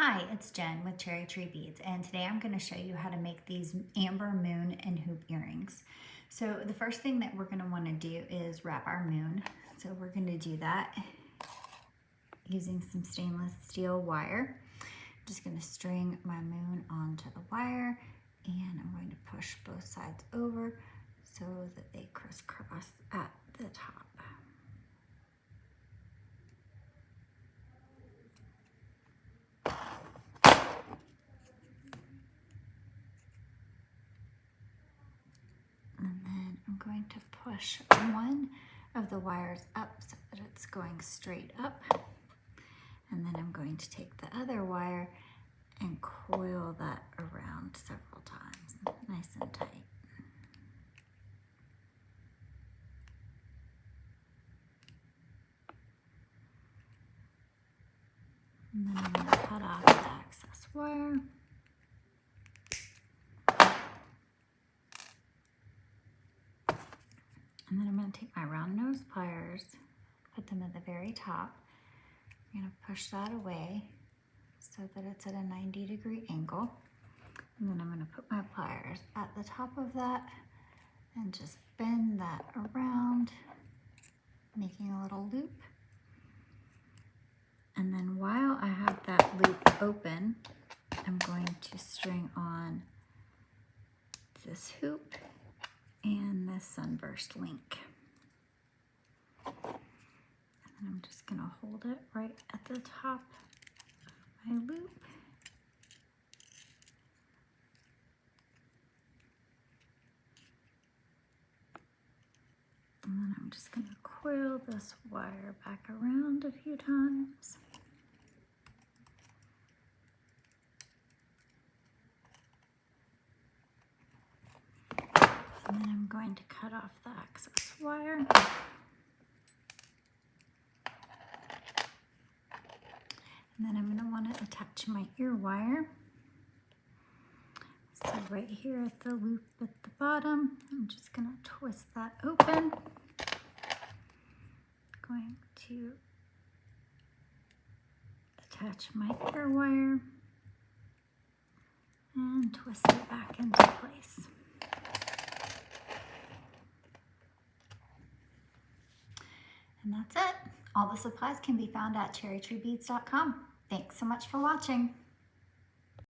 Hi, it's Jen with Cherry Tree Beads, and today I'm going to show you how to make these amber moon and hoop earrings. So the first thing that we're going to want to do is wrap our moon. So we're going to do that using some stainless steel wire. I'm just going to string my moon onto the wire, and I'm going to push both sides over so that they crisscross at the top. And then I'm going to push one of the wires up so that it's going straight up. And then I'm going to take the other wire and coil that around several times, nice and tight. And then I'm going to cut off the excess wire. And then I'm going to take my round nose pliers, put them at the very top. I'm going to push that away so that it's at a 90-degree angle. And then I'm going to put my pliers at the top of that and just bend that around, making a little loop. And then while I have that loop open, I'm going to string on this hoop and this sunburst link. And then I'm just going to hold it right at the top of my loop. And then I'm just going to coil this wire back around a few times. And then I'm going to cut off the excess wire. And then I'm going to want to attach my ear wire. So right here at the loop at the bottom, I'm just going to twist that open. Going to attach my ear wire and twist it back into place. And that's it. All the supplies can be found at cherrytreebeads.com. Thanks so much for watching.